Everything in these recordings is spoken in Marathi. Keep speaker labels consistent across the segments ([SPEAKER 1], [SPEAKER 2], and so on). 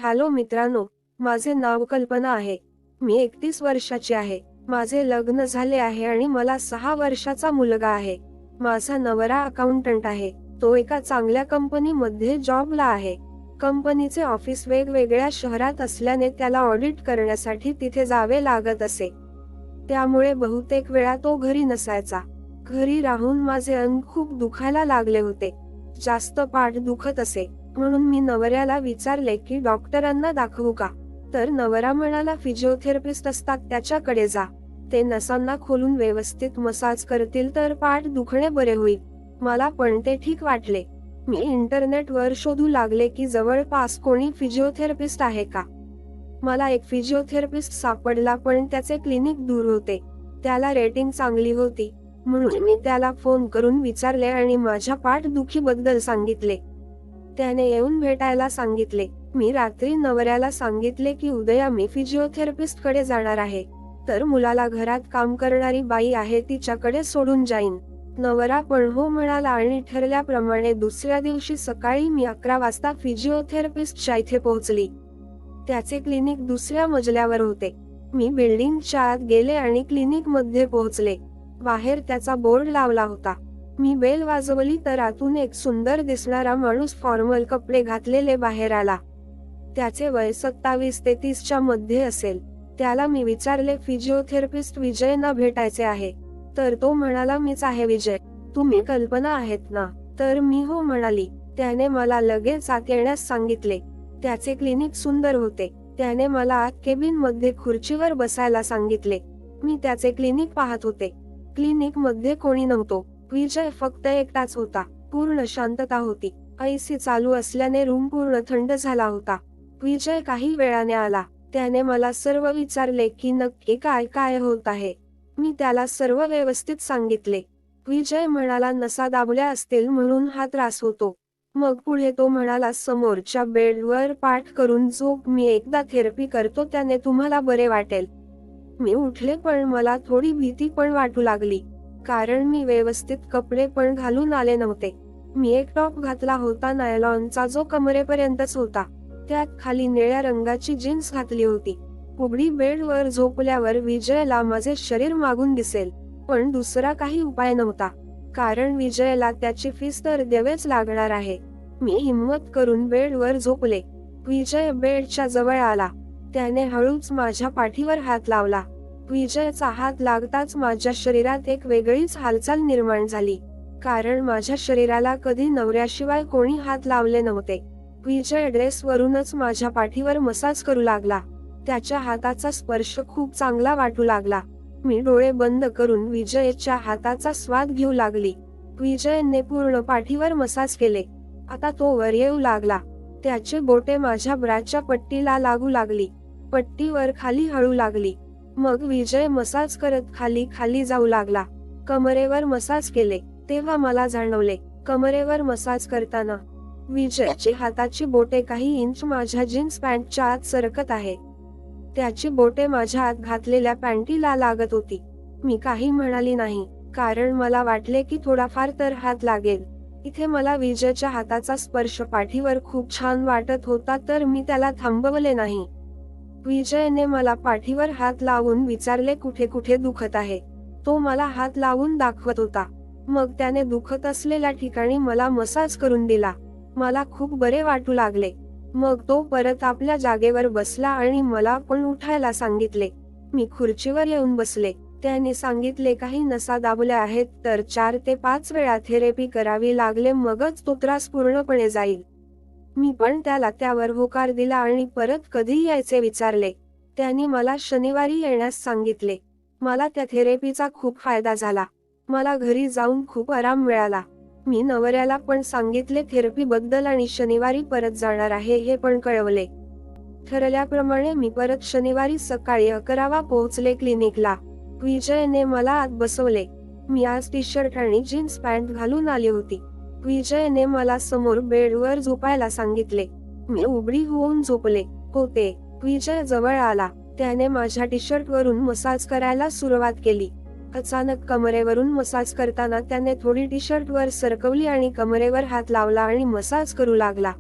[SPEAKER 1] हॅलो मित्रांनो, माझे नाव कल्पना आहे. मी 31 वर्षाची आहे. माझे लग्न झाले आहे आणि मला 6 वर्षाचा मुलगा आहे. माझा नवरा अकाउंटंट आहे. तो एका चांगल्या कंपनीमध्ये जॉबला आहे. कंपनीचे ऑफिस वेगवेगळ्या शहरात असल्याने त्याला ऑडिट करण्यासाठी तिथे जावे लागत असे. त्यामुळे बहुतेक वेळा तो घरी नसायचा. घरी राहून माझे अंग खूप दुखायला लागले होते. जास्त पाठ दुखत असे. म्हणून मी नवऱ्याला विचारले की डॉक्टरांना दाखवू का? तर नवरा म्हणाला फिजिओथेरपिस्ट असतात त्याच्याकडे जा. ते नसांना खोलून व्यवस्थित मसाज करतील तर पाठ दुखणे बरे होईल. मला पण ते ठीक वाटले. मी इंटरनेटवर शोधू लागले की जवळपास कोणी फिजिओथेरपिस्ट आहे का. मला एक फिजिओथेरपिस्ट सापडला पण त्याचे क्लिनिक दूर होते. त्याला रेटिंग चांगली होती. म्हणून मी त्याला फोन करून विचारले आणि माझ्या पाठदुखीबद्दल सांगितले. त्याने येऊन भेटायला सांगितले. मी रात्री नवऱ्याला सांगितले की उद्या मी फिजिओथेरपिस्ट कडे जाणार आहे. तर मुलाला घरात काम करणारी बाई आहे तिच्याकडे सोडून जाईन. नवरा पण हो म्हणाला आणि ठरल्याप्रमाणे दुसऱ्या दिवशी सकाळी मी 11 वाजता फिजिओथेरपिस्टच्या इथे पोहोचली. त्याचे क्लिनिक दुसऱ्या मजल्यावर होते. मी बिल्डिंगच्या आत गेले आणि क्लिनिक मध्ये पोहोचले. बाहेर त्याचा बोर्ड लावला होता. मी बेल वाजवली तर आतून एक सुंदर दिसणारा माणूस फॉर्मल कपडे घातलेले बाहेर आला. त्याचे वय 27 ते 30 च्या मध्ये असेल. त्याला मी विचारले फिजिओथेरपिस्ट विजयना भेटायचे आहे. तर तो म्हणाला मीच आहे विजय. तुम्ही कल्पना आहेत ना? तर मी हो म्हणाली. त्याने मला लगेच आत येण्यास सांगितले. त्याचे क्लिनिक सुंदर होते. त्याने मला आत केबिन मध्ये खुर्चीवर बसायला सांगितले. मी त्याचे क्लिनिक पाहत होते. क्लिनिक मध्ये कोणी नव्हतो. विजय फक्त एकटाच होता. पूर्ण शांतता होती. एसी चालू असल्याने रूम पूर्ण थंड झाला होता. विजय काही वेळाने आला. त्याने मला सर्व विचारले की नक्की काय काय होत आहे. मी त्याला सर्व व्यवस्थित सांगितले. विजय म्हणाला नसा दाबल्या असतील म्हणून हा त्रास होतो. मग पुढे तो म्हणाला समोरच्या बेडवर पाठ करून झोप. मी एकदा थेरपी करतो त्याने तुम्हाला बरे वाटेल. मी उठले पण मला थोडी भीती पण वाटू लागली. कारण मी व्यवस्थित कपडे पण घालून आले नव्हते. मी एक टॉप घातला होता नायलॉनचा जो कमरेपर्यंतच होता. त्यात खाली निळ्या रंगाची जीन्स घातली होती. उघडी बेडवर झोपल्यावर विजयला माझे शरीर मागून दिसेल. पण दुसरा काही उपाय नव्हता. कारण विजयला त्याची फीस तर द्यावेच लागणार आहे. मी हिम्मत करून बेडवर झोपले. विजय बेडच्या जवळ आला. त्याने हळूच माझ्या पाठीवर हात लावला. विजयचा हात लागताच माझ्या शरीरात एक वेगळीच हालचाल निर्माण झाली. कारण माझ्या शरीराला कधी नवऱ्याशिवाय कोणी हात लावले नव्हते. विजय ड्रेसवरूनच माझ्या पाठीवर मसाज करू लागला. त्याच्या हाताचा स्पर्श खूप चांगला वाटू लागला. मी डोळे बंद करून विजयच्या हाताचा स्वाद घेऊ लागली. विजयने पूर्ण पाठीवर मसाज केले. आता तो वर येऊ लागला. त्याची बोटे माझ्या ब्राच्या पट्टीला लागू लागली. पट्टीवर खाली हळू लागली. मग विजय मसाज करत खाली खाली जाऊ लागला. कमरेवर मसाज केले. तेव्हा मला जाणवले कमरेवर मसाज करताना विजयची हाताची बोटे काही इंच माझ्या जीन्स पॅन्टच्या आत सरकत आहे. त्याची बोटे माझ्या आत घातलेल्या पॅन्टीला लागत होती. मी काही म्हणाली नाही. कारण मला वाटले की थोडाफार तर हात लागेल. इथे मला विजयच्या हाताचा स्पर्श पाठीवर खूप छान वाटत होता तर मी त्याला थांबवले नाही. विजयने मला पाठीवर हात लावून विचारले कुठे कुठे दुखत आहे. तो मला हात लावून दाखवत होता. मग त्याने दुखत असलेल्या ठिकाणी मला मसाज करून दिला. मला खूप बरे वाटू लागले. मग तो परत आपल्या जागेवर बसला आणि मला पण उठायला सांगितले. मी खुर्चीवर येऊन बसले. त्याने सांगितले काही नसा दाबल्या आहेत तर 4 ते 5 वेळा थेरपी करावी लागले मगच तो त्रास पूर्णपणे जाईल. मी पण त्याला त्यावर होकार दिला आणि परत कधी यायचे विचारले. त्यांनी मला शनिवारी येण्यास सांगितले. मला त्या थेरपीचा खूप फायदा झाला. मला घरी जाऊन खूप आराम मिळाला. मी नवऱ्याला पण सांगितले थेरपी बद्दल आणि शनिवारी परत जाणार आहे हे पण कळवले. ठरल्याप्रमाणे मी परत शनिवारी सकाळी 11 पोहोचले क्लिनिकला. विजयने मला आत बसवले. मी आज टी शर्ट आणि जीन्स पॅन्ट घालून आली होती. विजयने मला समोर बेडवर झोपायला सांगितले. मी उघडी होऊन झोपले होते. विजय जवळ आला. त्याने माझ्या टी शर्ट वरून मसाज करायला सुरुवात केली. अचानक कमरेवरून मसाज करताना त्याने थोडी टी शर्ट वर सरकवली आणि कमरेवर हात लावला आणि मसाज करू लागला.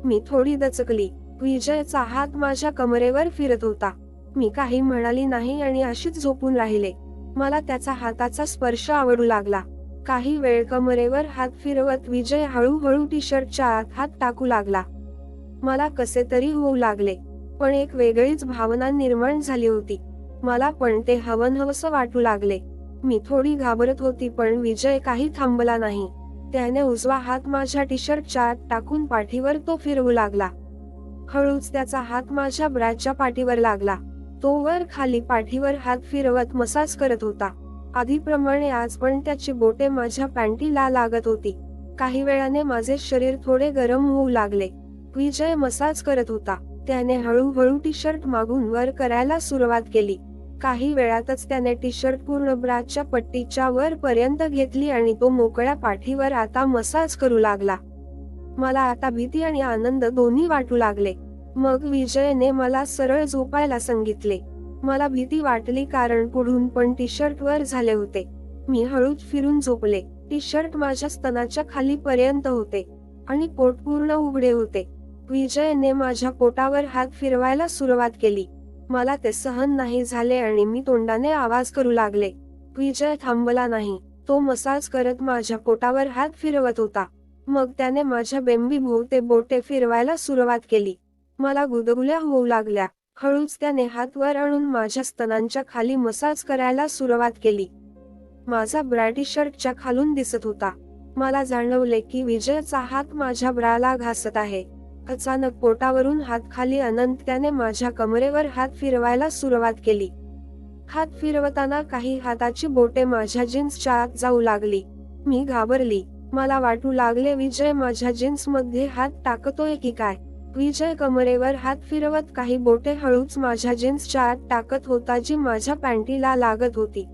[SPEAKER 1] मी थोडी दचकली. विजयचा हात माझ्या कमरेवर फिरत होता. मी काही म्हणाली नाही आणि अशीच झोपून राहिले. मला त्याचा हाताचा स्पर्श आवडू लागला. काही वेळ कमरेवर हात फिरवत विजय हळूहळू टी शर्टच्या आत हात टाकू लागला. मला कसे तरी होऊ लागले, पण एक वेगळीच भावना निर्माण झाली होती. मला पण ते हवंहवसं वाटू लागले. मी थोडी घाबरत होती, पण विजय काही थांबला नाही. त्याने उजवा हात माझ्या टी शर्टच्या आत टाकून पाठीवर तो फिरवू लागला. हळूच त्याचा हात माझ्या ब्राच्या पाठीवर लागला. तो वर खाली पाठीवर हात फिरवत मसाज करत होता. आधीप्रमाणे आज पण त्याची बोटे माझ्या पॅन्टीला लागत होती. काही वेळाने माझे शरीर थोडे गरम होऊ लागले. विजय मसाज करत होता. त्याने हळूहळू टी शर्ट मागून वर करायला सुरुवात केली. काही वेळातच त्याने टी शर्ट पूर्ण ब्राच्या पट्टीच्या वर पर्यंत घेतली आणि तो मोकळ्या पाठीवर आता मसाज करू लागला. मला आता भीती आणि आनंद दोन्ही वाटू लागले. मग विजयने मला सरळ झोपायला सांगितले. मला भीती वाटली, कारण पुढून पण टी शर्ट वर झाले होते. मी हळूच फिरून झोपले. टी शर्ट माझ्या स्तनाच्या खाली पर्यंत होते आणि पोट पूर्ण उघडे होते. विजयने माझ्या पोटावर हात फिरवायला सुरुवात केली. मला ते सहन नाही झाले आणि मी तोंडाने आवाज करू लागले. विजय थांबला नाही. तो मसाज करत माझ्या पोटावर हात फिरवत होता. मग त्याने माझ्या बेंबीभोवते बोटे फिरवायला सुरुवात केली. मला गुदगुल्या होऊ लागल्या. हळूच त्याने हात वर आणून माझ्या स्तनांच्या खाली मसाज करायला सुरुवात केली. माझा ब्रा टी शर्टच्या खालून दिसत होता. मला जाणवले की विजयचा हात माझ्या ब्राला घासत आहे. अचानक पोटावरून हात खाली आणत त्याने माझ्या कमरेवर हात फिरवायला सुरुवात केली. हात फिरवताना काही हाताची बोटे माझ्या जीन्सच्या आत जाऊ लागली. मी घाबरली. मला वाटू लागले विजय माझ्या जीन्स मध्ये हात टाकतोय की काय. विजय कमरेवर हात फिरवत काही बोटे हळूच माझ्या जीन्सच्या आत टाकत होता, जी माझ्या पॅन्टीला लागत होती.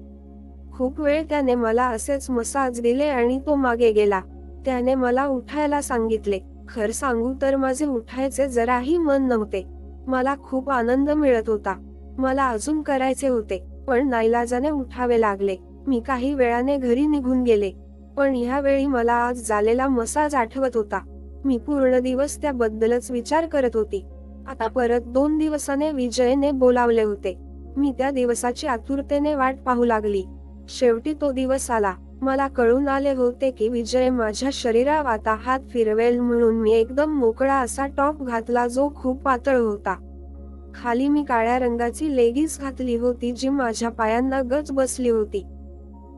[SPEAKER 1] खूप वेळ त्याने मला असेच मसाज दिले आणि तो मागे गेला. त्याने मला उठायला सांगितले. खरं सांगू तर माझे उठायचे जराही मन नव्हते. मला खूप आनंद मिळत होता. मला अजून करायचे होते, पण नाईलाजाने उठावे लागले. मी काही वेळाने घरी निघून गेले. पण ह्यावेळी मला आज झालेला मसाज आठवत होता. मी पूर्ण दिवस त्याबद्दलच विचार करत होती. आता परत 2 दिवसाने विजयने बोलावले होते. मी त्या दिवसाची आतुरतेने वाट पाहू लागली. शेवटी तो दिवस आला. मला कळून आले होते की विजय माझ्या शरीरावर आता हात फिरवेल, म्हणून मी एकदम मोकळा असा टॉप घातला, जो खूप पातळ होता. खाली मी काळ्या रंगाची लेगिन्स घातली होती, जी माझ्या पायांना गच बसली होती.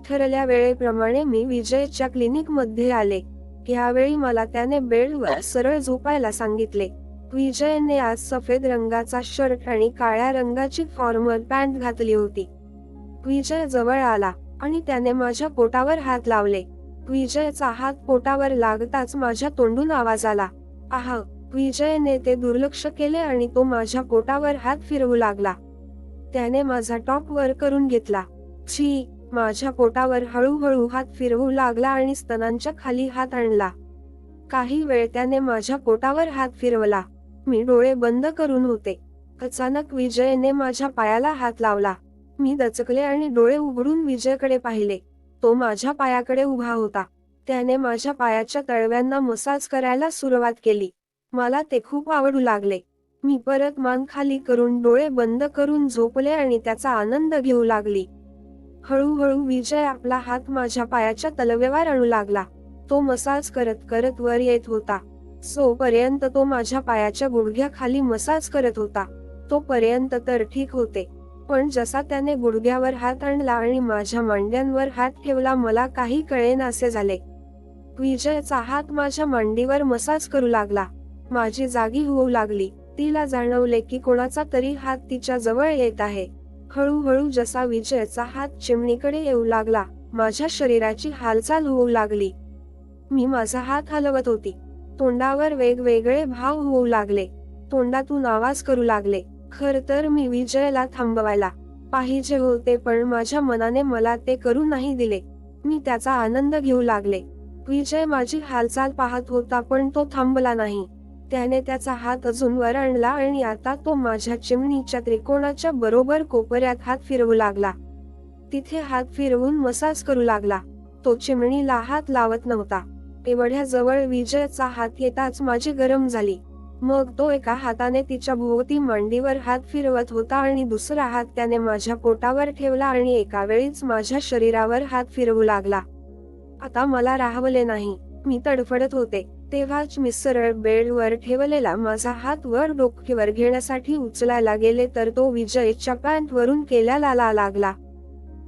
[SPEAKER 1] ठरल्या वेळेप्रमाणे मी विजयच्या क्लिनिक मध्ये आले. यावेळी मला त्याने बेडवर सरळ झोपायला सांगितले. विजयने आज सफेद रंगाचा शर्ट आणि काळ्या रंगाची फॉर्मल पॅन्ट घातली होती. विजय जवळ आला आणि त्याने माझ्या पोटावर हात लावले. विजयचा हात पोटावर लागताच माझ्या तोंडून आवाज आला, आह. विजयने ते दुर्लक्ष केले आणि तो माझ्या पोटावर हात फिरवू लागला. त्याने माझा टॉप वर करून घेतला. छी. माझ्या पोटावर हळूहळू हात फिरवू लागला आणि स्तनांच्या खाली हात आणला. काही वेळ त्याने माझ्या पोटावर हात फिरवला. मी डोळे बंद करून होते. अचानक विजयने माझ्या पायाला हात लावला. मी दचकले आणि डोळे उघडून विजयकडे पाहिले. तो माझ्या पायाकडे उभा होता. त्याने माझ्या पायाच्या तळव्यांना मसाज करायला सुरुवात केली. मला ते खूप आवडू लागले. मी परत मान खाली करून डोळे बंद करून झोपले आणि त्याचा आनंद घेऊ लागली. हळूहळू विजय आपला हात माझ्या पायाच्या तलव्यावर आणू लागला. तो मसाज करत करत वर येत होता. जोपर्यंत तो माझ्या पायाच्या गुडघ्याखाली मसाज करत होता, तोपर्यंत तर ठीक होते. पण जसा त्याने गुडघ्यावर हात आणला आणि माझ्या मांड्यांवर हात ठेवला, मला काही कळेनासे झाले. विजयचा हात माझ्या मांडीवर मसाज करू लागला. माझी जागी होऊ लागली. तिला जाणवले की कोणाचा तरी हात तिच्या जवळ येत आहे. हळूहळू जसा विजयचा हात चिमणीकडे येऊ लागला, माझ्या शरीराची हालचाल होऊ लागली. मी माझा हात हलवत होती. तोंडावर वेगवेगळे भाव होऊ लागले. तोंडातून आवाज करू लागले. खर तर मी विजयला थांबवायला पाहिजे होते, पण माझ्या मनाने मला ते करू नाही दिले. मी त्याचा आनंद घेऊ लागले. विजय माझी हालचाल पाहत होता, पण तो थांबला नाही. त्याने त्याचा हात अजून वर आणला आणि आता तो माझ्या चिमणीच्या त्रिकोणाच्या बरोबर कोपऱ्यात हात फिरवू लागला. तिथे हात फिरवून मसाज करू लागला. तो चिमणीला हात लावत नव्हता. एवढ्या जवळ विजयचा हात येताच माझी गरम झाली. मग तो एका हाताने तिच्या भोवती मांडीवर हात फिरवत होता आणि दुसरा हात त्याने माझ्या पोटावर ठेवला आणि एका वेळीच माझ्या शरीरावर हात फिरवू लागला. आता मला राहवले नाही. मी तडफडत होते. तेव्हाच मी सरळ बेडवर ठेवलेला माझा हात वर डोक्यावर घेण्यासाठी उचलायला गेले तर तो विजयच्या पॅन्टवरून केल्याला लागला.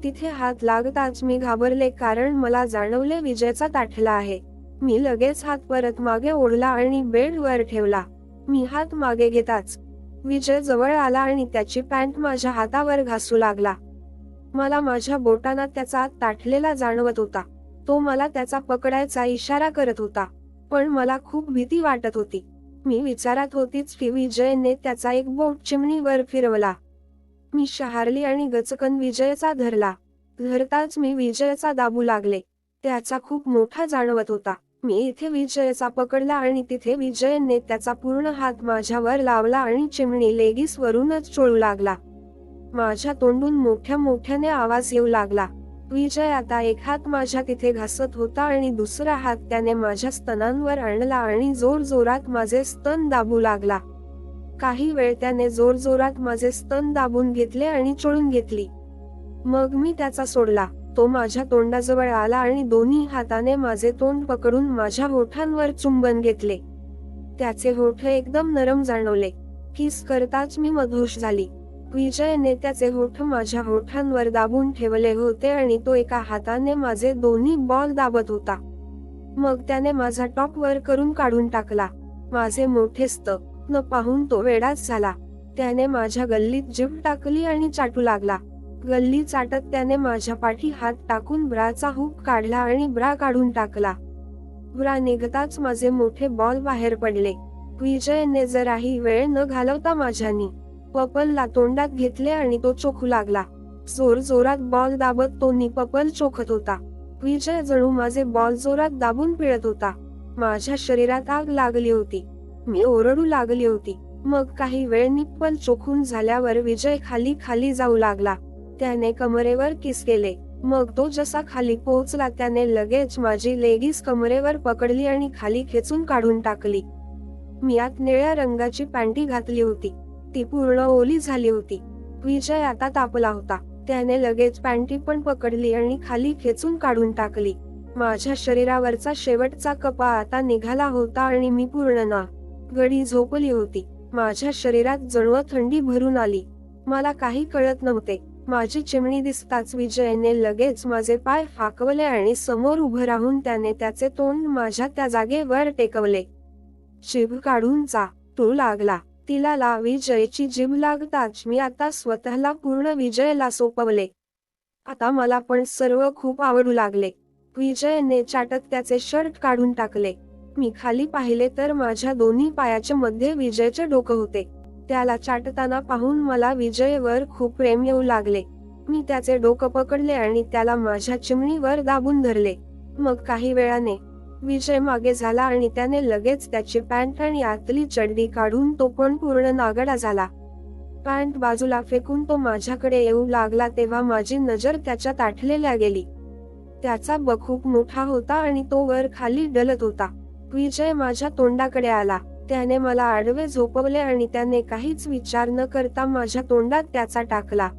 [SPEAKER 1] तिथे हात लागताच मी घाबरले कारण मला जाणवले विजयचा ताठला आहे. मी लगेच हात परत मागे ओढला आणि बेडवर ठेवला. मी हात मागे घेताच विजय जवळ आला आणि त्याची पॅन्ट माझ्या हातावर घासू लागला. मला माझ्या बोटांना त्याचा हात ताठलेला जाणवत होता. तो मला त्याचा पकडायचा इशारा करत होता. पण मला खूप भीती वाटत होती. मी विचारात होतीच की विजयने त्याचा एक बोट चिमणीवर फिरवला. मी शहारली आणि गचकन विजयचा धरला. धरताच मी विजयचा दाबू लागले. त्याचा खूप मोठा जाणवत होता. मी इथे विजयचा पकडला आणि तिथे विजयने त्याचा पूर्ण हात माझ्यावर लावला आणि चिमणी लेगीस वरूनच चोळू लागला. माझ्या तोंडून मोठ्या मोठ्याने आवाज येऊ लागला. विजय आता एक हात माझ्या तिथे घासत होता आणि दुसरा हात त्याने माझ्या स्तनांवर आणला आणि जोर जोरात माझे स्तन दाबू लागला. काही वेळ त्याने जोर जोरात माझे स्तन दाबून घेतले आणि चोळून घेतली. मग मी त्याचा सोडला. तो माझ्या तोंडाजवळ आला आणि दोन्ही हाताने माझे तोंड पकडून माझ्या होठांवर चुंबन घेतले. त्याचे होठ एकदम नरम जाणवले. किस करताच मी मधोश झाली. विजयने त्याचे होठ माझ्या होठांवर दाबून ठेवले होते आणि तो एका हाताने माझे दोन्ही बॉल दाबत होता. मग त्याने माझा टॉप वर करून काढून टाकला. माझे मोठे स्तन पाहून तो वेडाच झाला. त्याने माझ्या गल्लीत जीभ टाकली आणि चाटू लागला. गल्ली चाटत त्याने माझ्या पाठी हात टाकून ब्राचा हुक काढला आणि ब्रा काढून टाकला. ब्रा निघताच माझे मोठे बॉल बाहेर पडले. विजयने जराही वेळ न घालवता माझ्यानी पपलला तोंडात घेतले आणि तो चोखू लागला. जोर जोरात बॉल दाबत तो पपल चोखत होता. विजय जणू माझे बॉल जोरात दाबून पिळत होता. माझ्या शरीरात आग लागली होती. मी ओरडू लागली होती. मग काही वेळ निप्पल चोखून झाल्यावर विजय खाली खाली जाऊ लागला. त्याने कमरेवर किस केले. मग तो जसा खाली पोहोचला त्याने लगेच माझी लेगीस कमरेवर पकडली आणि खाली खेचून काढून टाकली. मी आत निळ्या रंगाची पॅन्टी घातली होती. ती पूर्ण ओली झाली होती. विजय आता तापला होता. त्याने लगेच पॅन्टी पण पकडली आणि खाली खेचून काढून टाकली. माझ्या शरीरावरचा शेवटचा कपा आता निघाला होता आणि मी पूर्ण ना गडी झोपली होती. माझ्या शरीरात जणू थंडी भरून आली. मला काही कळत नव्हते. माझी चिमणी दिसताच विजयने लगेच माझे पाय फाकवले आणि समोर उभं राहून त्याने त्याचे तोंड माझ्या त्या जागेवर टेकवले. जीभ काढून चाटू लागला. तिला विजयची जीभ लागताच मी आता स्वतःला पूर्ण विजयला सोपवले. आता मला पण सर्व खूप आवडू लागले. विजयने चाटत त्याचे शर्ट काढून टाकले. मी खाली पाहिले तर माझ्या दोन्ही पायाच्या मध्ये विजयचे डोकं होते. त्याला चाटताना पाहून मला विजयवर खूप प्रेम येऊ लागले. मी त्याचे डोकं पकडले आणि त्याला माझ्या चिमणीवर दाबून धरले. मग काही वेळाने विजय मागे झाला आणि त्याने लगेच त्याची पॅन्ट आणि आतली चड्डी काढून तो पण पूर्ण नागडा झाला. पॅन्ट बाजूला फेकून तो माझ्याकडे येऊ लागला तेव्हा माझी नजर त्याच्या ताठलेल्या गेली. त्याचा बक खूप मोठा होता आणि तो वर खाली डलत होता. विजय माझ्या तोंडाकडे आला. त्याने मला आडवे झोपवले आणि त्याने काहीच विचार न करता माझ्या तोंडात त्याचा टाकला.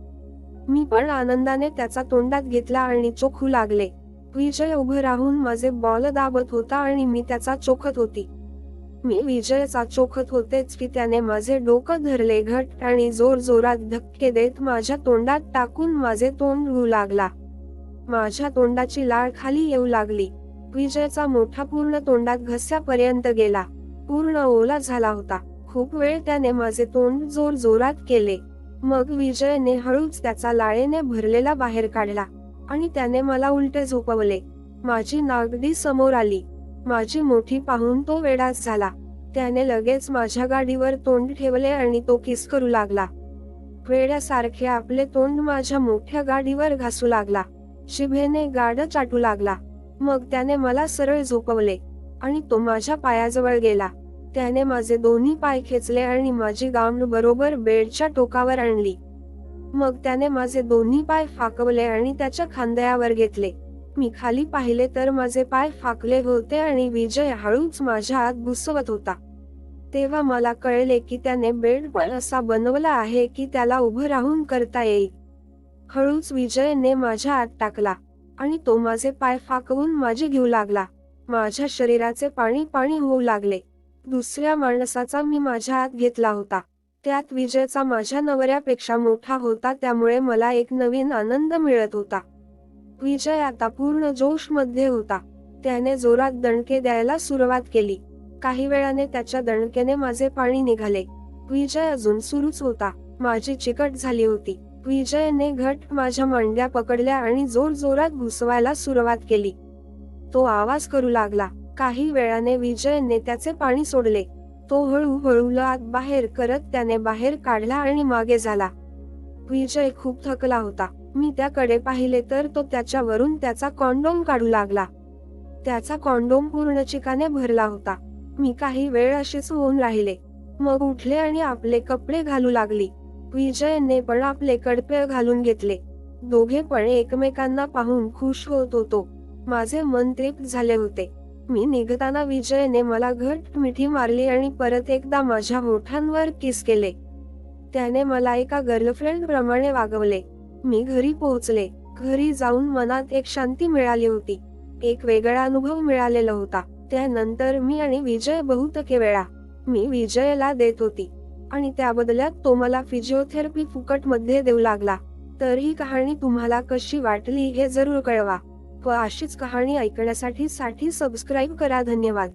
[SPEAKER 1] मी पण आनंदाने त्याचा तोंडात घेतला आणि चोखू लागले. विजय उभं राहून माझे बॉल दाबत होता आणि मी त्याचा चोखत होती. मी विजयचा चोखत होतेच की त्याने माझे डोकं धरले घट्ट आणि जोर जोरात धक्के देत माझ्या तोंडात टाकून माझे तोंड गळू लागला. माझ्या तोंडाची लाळ खाली येऊ लागली. विजयचा मोठा पूर्ण तोंडात घस्यापर्यंत गेला. पूर्ण ओला झाला होता. खूप वेळ त्याने माझे तोंड जोर जोरात केले. मग विजयने हळूच त्याचा लाळेने भरलेला बाहेर काढला आणि त्याने मला उलटे झोपवले. माझी नागडी समोर आली. माझी मोठी पाहून तो वेडाच झाला. त्याने लगेच माझ्या गाडीवर तोंड ठेवले आणि तो किस करू लागला. वेड्यासारखे आपले तोंड माझ्या मोठ्या गाडीवर घासू लागला. जिभेने गाड चाटू लागला. मग त्याने मला सरळ झोपवले आणि तो माझ्या पायाजवळ गेला. त्याने माझे दोन्ही पाय खेचले आणि माझी गांड बरोबर बेडच्या टोकावर आणली. मग त्याने माझे दोन्ही पाय फाकवले आणि त्याच्या खांद्यावर घेतले. मी खाली पाहिले तर माझे पाय फाकले होते आणि विजय हळूच माझ्या आत घुसवत होता. तेव्हा मला कळले की त्याने बेड पण असा बनवला आहे की त्याला उभं राहून करता येईल. हळूच विजयने माझ्या आत टाकला आणि तो माझे पाय फाकवून माझे घेऊ लागला. माझ्या शरीराचे पाणी पाणी होऊ लागले. दुसऱ्या माणसाचा मी माझ्या आत घेतला होता. त्यात विजयचा माझ्या नवऱ्यापेक्षा मोठा होता, त्यामुळे मला एक नवीन आनंद मिळत होता. विजय आता पूर्ण जोश मध्ये होता. त्याने जोरात दणके द्यायला सुरुवात केली. काही वेळाने त्याच्या दणकेने माझे पाणी निघाले. विजय अजून सुरूच होता. माझी चिकट झाली होती. विजयने घट्ट माझ्या मांड्या पकडल्या आणि जोर जोरात घुसवायला सुरुवात केली. तो आवाज करू लागला. काही वेळाने विजयने त्याचे पाणी सोडले. तो हळूहळू आत बाहेर करत त्याने बाहेर काढला आणि मागे झाला. विजय खूप थकला होता. मी त्याकडे पाहिले तर तो त्याच्यावरून त्याचा कॉन्डोम काढू लागला. त्याचा कॉन्डोम पूर्ण चिकाने भरला होता. मी काही वेळ असेच होऊन राहिले. मग उठले आणि आपले कपडे घालू लागली. विजयने पण आपले कडपे घालून घेतले. दोघे पण एकमेकांना पाहून खुश होत होतो. माझे मन तृप्त झाले होते. मी निघताना विजयने मला घट्ट मिठी मारली आणि परत एकदा माझ्या होठांवर किस केले. त्याने मला एका गर्लफ्रेंड प्रमाणे वागवले. मी घरी पोहोचले. घरी जाऊन मनात एक शांती मिळाली होती. एक वेगळा अनुभव मिळालेला होता. त्यानंतर मी आणि विजय बहुतेक वेळा मी विजयला देत होती आणि त्या बदल्यात तो मला फिजिओथेरपी फुकट मध्ये देऊ लागला. तर ही कहाणी तुम्हाला कशी वाटली हे जरूर कळवा. व अशीच कहाणी ऐकण्यासाठी सबस्क्राईब करा. धन्यवाद.